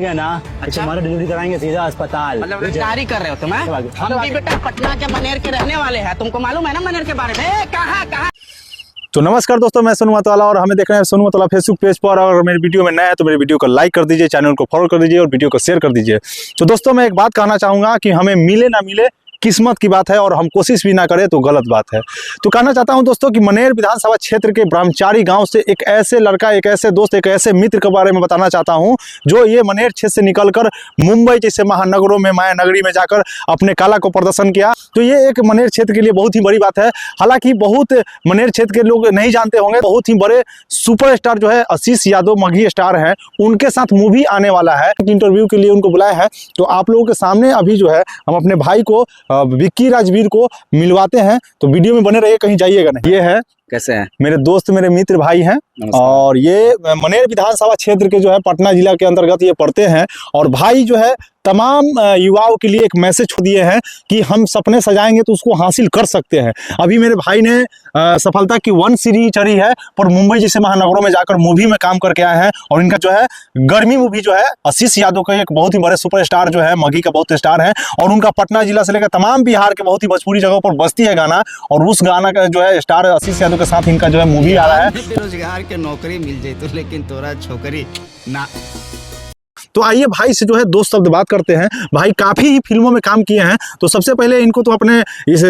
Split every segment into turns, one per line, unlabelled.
ना
अच्छा?
तुम्हारा डिलीवरी कराएंगे सीधा अस्पताल।
मतलब रंगदारी कर रहे हो तुम? हम भी बेटा पटना के मनेर के रहने वाले हैं, तुमको मालूम है ना मनेर के बारे में? कहाँ
तो नमस्कार दोस्तों, मैं सोनू मतवाला और हमें देख रहे हैं सोनू मतवाला फेसबुक पेज पर। और मेरी वीडियो में नया है तो मेरी वीडियो को लाइक कर दीजिए, चैनल को फॉलो कर दीजिए और वीडियो को शेयर कर दीजिए। तो दोस्तों मैं एक बात कहना चाहूँगा कि हमें मिले ना मिले किस्मत की बात है और हम कोशिश भी ना करें तो गलत बात है। तो कहना चाहता हूं दोस्तों कि मनेर विधानसभा क्षेत्र के ब्रह्मचारी गांव से एक ऐसे लड़का, एक ऐसे दोस्त, एक ऐसे मित्र के बारे में बताना चाहता हूं जो ये मनेर क्षेत्र से निकलकर मुंबई जैसे महानगरों में, माया नगरी में जाकर अपने कला को प्रदर्शन किया। तो ये एक मनेर क्षेत्र के लिए बहुत ही बड़ी बात है। हालांकि बहुत मनेर क्षेत्र के लोग नहीं जानते होंगे, बहुत ही बड़े सुपरस्टार जो है आशीष यादव मघी स्टार हैं, उनके साथ मूवी आने वाला है। इंटरव्यू के लिए उनको बुलाया है। तो आप लोगों के सामने अभी जो है हम अपने भाई को विक्की राजवीर को मिलवाते हैं। तो वीडियो में बने रहिए, कहीं जाइएगा नहीं। ये है
कैसे हैं?
मेरे दोस्त, मेरे मित्र भाई हैं और ये मनेर विधानसभा क्षेत्र के जो है पटना जिला के अंतर्गत ये पड़ते हैं। और भाई जो है तमाम युवाओं के लिए एक मैसेज दिए हैं कि हम सपने सजाएंगे तो उसको हासिल कर सकते हैं। अभी मेरे भाई ने सफलता की 1 सीढ़ी चढ़ी है, पर मुंबई जैसे महानगरों में जाकर मूवी में काम करके आए हैं। और इनका जो है गर्मी मूवी जो है आशीष यादव का एक बहुत ही बड़े सुपरस्टार जो है मघी का बहुत स्टार है, और उनका पटना जिला से लेकर तमाम बिहार के बहुत ही भोजपुरी जगहों पर बजती है गाना। और उस गाना का जो है स्टार आशीष यादव के साथ इनका जो है मूवी आ रहा है।
बेरोजगार के नौकरी मिल जाए तो, लेकिन तोरा छोकरी ना।
तो आइए भाई से जो है 2 शब्द बात करते हैं। भाई काफ़ी ही फिल्मों में काम किए हैं, तो सबसे पहले इनको तो अपने इस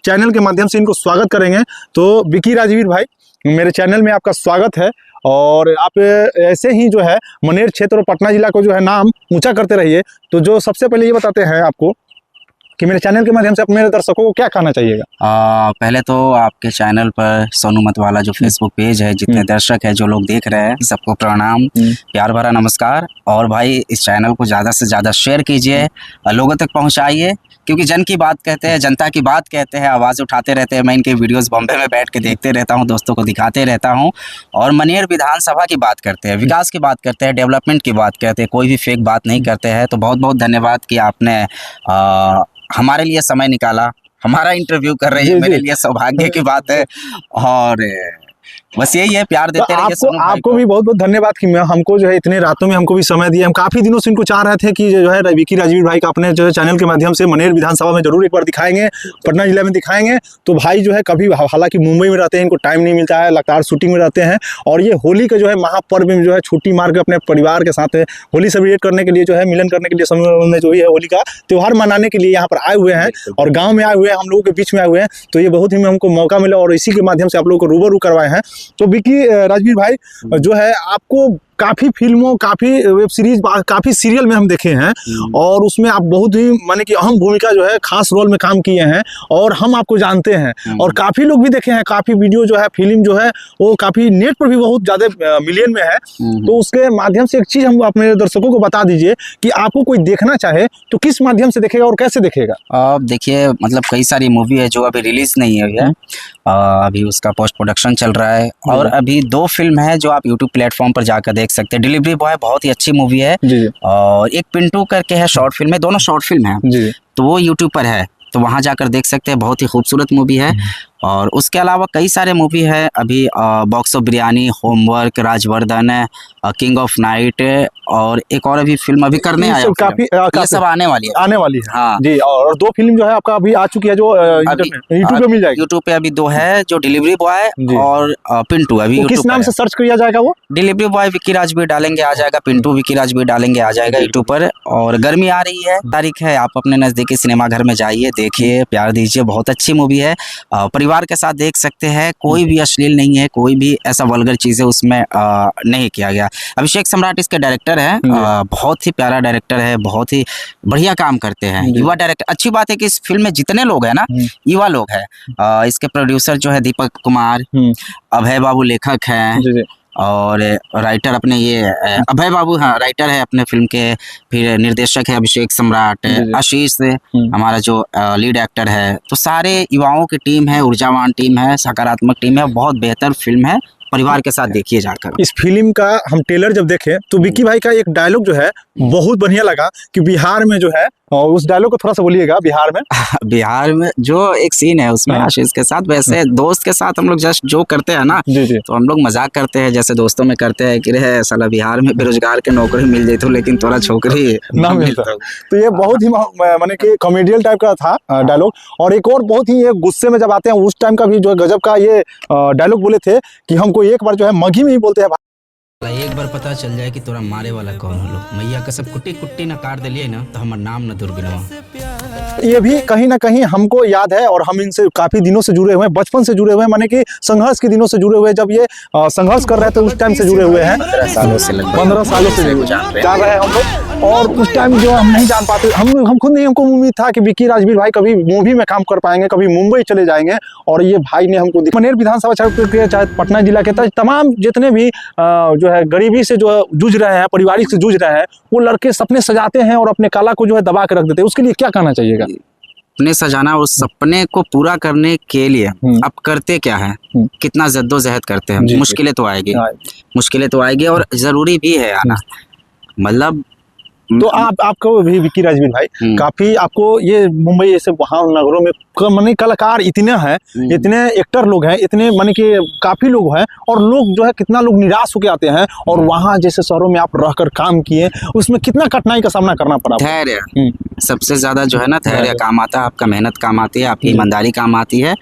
चैनल के माध्यम से इनको स्वागत करेंगे। तो विक्की राजवीर भाई, मेरे चैनल में आपका स्वागत है। और आप ऐसे ही जो है मनेर क्षेत्र और पटना जिला को जो है नाम ऊंचा करते रहिए। तो जो सबसे पहले ये बताते हैं आपको कि मेरे चैनल के माध्यम से मेरे दर्शकों को क्या कहना चाहिएगा?
पहले तो आपके चैनल पर सोनू मतवाला जो फेसबुक पेज है, जितने दर्शक है, जो लोग देख रहे हैं, सबको प्रणाम, प्यार भरा नमस्कार। और भाई इस चैनल को ज़्यादा से ज़्यादा शेयर कीजिए, लोगों तक पहुंचाइए, क्योंकि जन की बात कहते हैं, जनता की बात कहते हैं, आवाज़ उठाते रहते हैं। मैं इनके वीडियोस बॉम्बे में बैठ के देखते रहता हूं, दोस्तों को दिखाते रहता हूं। और मनेर विधानसभा की बात करते हैं, विकास की बात करते हैं, डेवलपमेंट की बात करते हैं, कोई भी फेक बात नहीं करते हैं। तो बहुत बहुत धन्यवाद कि आपने हमारे लिए समय निकाला, हमारा इंटरव्यू कर रही है, मेरे लिए सौभाग्य की बात है। और बस यही है, प्यार देते रहिए।
आपको भी बहुत बहुत धन्यवाद कि हमको जो है इतने रातों में हमको भी समय दिया। हम काफ़ी दिनों से इनको चाह रहे थे कि जो है विक्की राजवीर भाई का अपने जो है चैनल के माध्यम से मनेर विधानसभा में जरूर एक बार दिखाएंगे, पटना जिला में दिखाएंगे। तो भाई जो है कभी, हालांकि मुंबई में रहते हैं, इनको टाइम नहीं मिलता है, लगातार शूटिंग में रहते हैं। और ये होली का जो है महापर्व में जो है छुट्टी मार के अपने परिवार के साथ होली सेलिब्रेट करने के लिए जो है, मिलन करने के लिए, समय जो है होली का त्यौहार मनाने के लिए यहाँ पर आए हुए हैं और गाँव में आए हुए हैं, हम लोगों के बीच में आए हुए हैं। तो ये बहुत ही हमको मौका मिला और इसी के माध्यम से आप लोगों को रूबरू करवाए हैं। तो विक्की राजवीर भाई जो है आपको काफ़ी फिल्मों, काफ़ी वेब सीरीज, काफ़ी सीरियल में हम देखे हैं और उसमें आप बहुत ही माने कि अहम भूमिका जो है, खास रोल में काम किए हैं और हम आपको जानते हैं। और काफ़ी लोग भी देखे हैं, काफ़ी वीडियो जो है, फिल्म जो है वो काफ़ी नेट पर भी बहुत ज़्यादा मिलियन में है। तो उसके माध्यम से एक चीज़ हम अपने दर्शकों को बता दीजिए कि आपको कोई देखना चाहे तो किस माध्यम से देखेगा और कैसे देखेगा?
अब देखिए, मतलब कई सारी मूवी है जो अभी रिलीज़ नहीं हुई है, अभी उसका पोस्ट प्रोडक्शन चल रहा है। और अभी 2 फिल्म है जो आप यूट्यूब प्लेटफॉर्म पर जाकर देख सकते हैं। डिलीवरी बॉय बहुत ही अच्छी मूवी है और एक पिंटू करके है शॉर्ट फिल्म है, दोनों शॉर्ट फिल्म है, तो वो यूट्यूब पर है, तो वहाँ जाकर देख सकते हैं। बहुत ही खूबसूरत मूवी है। और उसके अलावा कई सारे मूवी है अभी, box of biryani, homework, Rajvardhan, king of night, और एक और अभी फिल्म अभी करने आया, ये सब आने वाली है। हाँ
जी। और 2 फिल्म जो है आपका अभी आ चुकी है जो यूट्यूब पे मिल जाएगी।
यूट्यूब पे अभी 2 है, जो डिलीवरी बॉय और पिंटू। अभी
किस नाम से सर्च किया जाएगा? वो
डिलीवरी बॉय विक्की राजवीर डालेंगे आ जाएगा, पिंटू विक्की राजवीर डालेंगे आ जाएगा यूट्यूब पर। और गर्मी आ रही है, तारीख है, आप अपने नज़दीकी सिनेमा घर में जाइए, देखिए, प्यार दीजिए। बहुत अच्छी मूवी है, परिवार के साथ देख सकते हैं। कोई भी अश्लील नहीं है, कोई भी ऐसा वल्गर चीज़ें उसमें नहीं किया गया। अभिषेक सम्राट इसके डायरेक्टर है, बहुत ही प्यारा डायरेक्टर है, बहुत ही बढ़िया काम करते हैं, युवा डायरेक्टर। अच्छी बात है कि इस फिल्म में जितने लोग हैं ना, युवा लोग हैं। इसके प्रोड्यूसर जो है दीपक कुमार, अभय बाबू लेखक हैं, और राइटर अपने ये अभय बाबू, हाँ राइटर है अपने फिल्म के। फिर निर्देशक है अभिषेक सम्राट, आशीष हमारा जो लीड एक्टर है। तो सारे युवाओं की टीम है, ऊर्जावान टीम है, सकारात्मक टीम है, बहुत बेहतर फिल्म है, परिवार के साथ देखिए जाकर।
इस फिल्म का हम ट्रेलर जब देखें तो विक्की भाई का एक डायलॉग जो है बहुत बढ़िया लगा कि बिहार में जो है और उस डायलॉग को थोड़ा सा बोलिएगा बिहार में।
बिहार में जो एक सीन है उसमें
हाँ।
आशीष के साथ, वैसे दोस्त के साथ हम लोग जस्ट जो करते हैं ना,
जी जी।
तो हम लोग मजाक करते हैं जैसे दोस्तों में करते हैं कि रे साला बिहार में बेरोजगार के नौकरी मिल जाती लेकिन तोरा छोकरी
ना मिलता। तो ये बहुत ही माने कि कॉमेडियल टाइप का था डायलॉग। और एक और बहुत ही ये गुस्से में जब आते हैं उस टाइम का भी जो है गजब का ये डायलॉग बोले थे कि हमको एक बार जो है मघी में ही बोलते हैं
एक बार पता चल जाए कि तोरा मारे वाला कौन हो लोग मैया का सब कुट्टी कुट्टी ना काट दिलिए ना तो हमार नाम न दुर्गुणवा।
ये भी कहीं ना कहीं हमको याद है और हम इनसे काफी दिनों से जुड़े हुए हैं, बचपन से जुड़े हुए हैं, माने कि संघर्ष के दिनों से जुड़े हुए हैं। जब ये संघर्ष कर रहे थे उस टाइम से जुड़े हुए हैं,
15 सालों से लगभग
15 सालों से जान रहे हैं हम लोग। और उस टाइम जो हम नहीं जान पाते, हम खुद नहीं, हमको उम्मीद था कि विक्की राजवीर भाई कभी मूवी में काम कर पाएंगे, कभी मुंबई चले जाएंगे। और ये भाई ने हमको मनेर विधानसभा क्षेत्र के चाहे पटना जिला के तमाम जितने भी जो है गरीबी से जो जूझ रहे हैं, पारिवारिक से जूझ रहे हैं, वो लड़के सपने सजाते हैं और अपने कला को जो है दबा के रख देते हैं। उसके लिए क्या कहना चाहिएगा?
अपने सजाना और सपने को पूरा करने के लिए आप करते क्या है, कितना जद्दोजहद करते हैं। मुश्किलें तो आएगी, मुश्किलें तो आएगी और जरूरी भी है आना। मतलब
तो आपको भी विक्की राजवीर भाई काफी आपको ये मुंबई जैसे वहाँ नगरों में माने कलाकार इतने हैं, इतने एक्टर लोग हैं, इतने माने कि काफी लोग हैं और लोग जो है कितना लोग निराश होके आते हैं। और वहाँ जैसे शहरों में आप रहकर काम किए, उसमें कितना कठिनाई का सामना करना पड़ा?
धैर्य सबसे ज्यादा जो है ना, धैर्य काम आता है, आपका मेहनत काम आती है, आपकी ईमानदारी काम आती है।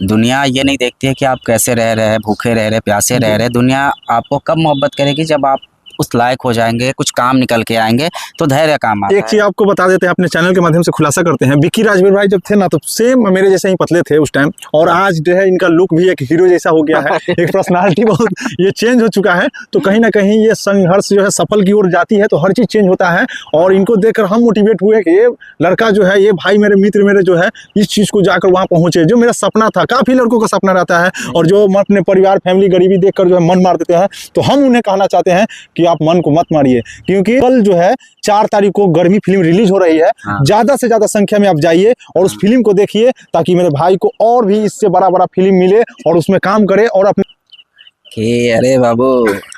दुनिया ये नहीं देखती है कि आप कैसे रह रहे हैं, भूखे रह रहे, प्यासे रह रहे। दुनिया आपको कब मोहब्बत करेगी जब आप उस लायक हो जाएंगे, कुछ काम निकल के आएंगे, तो धैर्य काम आता है।
एक चीज आपको बता देते हैं, अपने चैनल के माध्यम से खुलासा करते हैं। विक्की राजवीर भाई जब थे ना तो सेम मेरे जैसे ही पतले थे उस टाइम, और आज जो है इनका लुक भी एक हीरो जैसा हो गया है, एक पर्सनालिटी बहुत ये चेंज हो चुका है। तो कहीं ना कहीं ये संघर्ष जो है सफल की ओर जाती है, तो हर चीज चेंज होता है। और इनको देखकर हम मोटिवेट हुए कि ये लड़का जो है, ये भाई मेरे मित्र मेरे जो है इस चीज को जाकर वहाँ पहुंचे, जो मेरा सपना था। काफी लड़कों का सपना रहता है और जो अपने परिवार फैमिली गरीबी देखकर जो है मन मार देते हैं। तो हम उन्हें कहना चाहते हैं कि आप मन को मत क्योंकि कल जो है 4 तारीख को गर्मी फिल्म रिलीज हो रही है। ज्यादा से ज्यादा संख्या में आप जाइए और उस फिल्म को देखिए, ताकि मेरे भाई को और भी इससे बड़ा फिल्म मिले और उसमें काम करे। और अपने
कि अरे बाबू,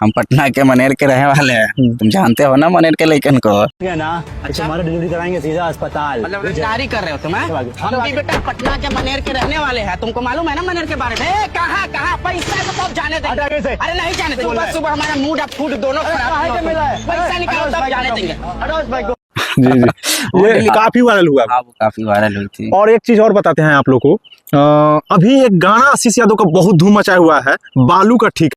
हम पटना के मनेर के रहने वाले हैं, तुम जानते हो ना मनेर के लड़कन को
ना। अच्छा, हमारा डिलीवरी कराएंगे सीधा अस्पताल।
मतलब रोजगारी कर रहे हो तुम? हम भी बेटा पटना के मनेर के रहने वाले हैं, तुमको मालूम है ना मनेर के बारे में? कहाँ कहाँ पैसा तो सब जाने देंगे। अरे नहीं जाने देंगे, बस सुबह हमारा मूड और फूड दोनों खराब, पैसा निकालो तब जाने देंगे।
जी जी, ये काफी वायरल हुआ।
हाँ, वो काफी वायरल हुई थी।
और एक चीज और बताते हैं आप लोग को, अभी एक गाना आशीष यादव का बहुत धूम मचाया हुआ है, बालू का ठीक।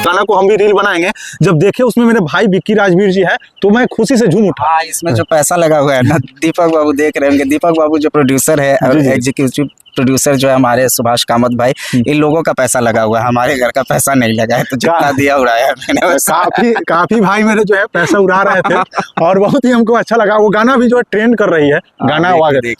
गाना को हम भी रील बनाएंगे, जब देखे उसमें मेरे भाई विक्की राजवीर जी है तो मैं खुशी से झूम उठा।
इसमें जो पैसा लगा हुआ है ना, दीपक बाबू देख रहे होंगे, दीपक बाबू जो प्रोड्यूसर है, एग्जीक्यूटिव प्रोड्यूसर जो है हमारे सुभाष कामत भाई, इन लोगों का पैसा लगा हुआ है, हमारे घर का पैसा नहीं लगा है। तो जितना दिया उड़ाया मैंने।
काफी भाई मेरे जो है पैसा उड़ा रहे थे और बहुत ही हमको अच्छा लगा। वो गाना भी जो है ट्रेंड कर रही है, गाना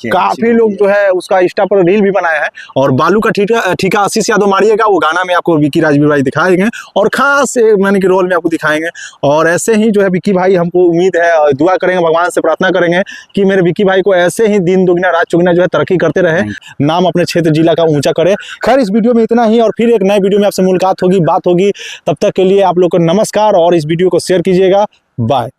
काफी लोग जो है उसका इंस्टा पर रील भी बनाया है। और बालू का ठीका आशीष यादव मारिएगा, वो गाना में आपको विक्की राजवीर भाई दिखाएंगे और खास मैंने कि रोल में आपको दिखाएंगे। और ऐसे ही जो है विक्की भाई, हमको उम्मीद है, दुआ करेंगे, भगवान से प्रार्थना करेंगे कि मेरे विक्की भाई को ऐसे ही दिन दुगना रात चौगुना जो है तरक्की करते रहे, नाम अपने क्षेत्र जिला का ऊंचा करे। खैर, इस वीडियो में इतना ही और फिर एक नए वीडियो में आपसे मुलाकात होगी, बात होगी। तब तक के लिए आप लोग को नमस्कार और इस वीडियो को शेयर कीजिएगा। बाय।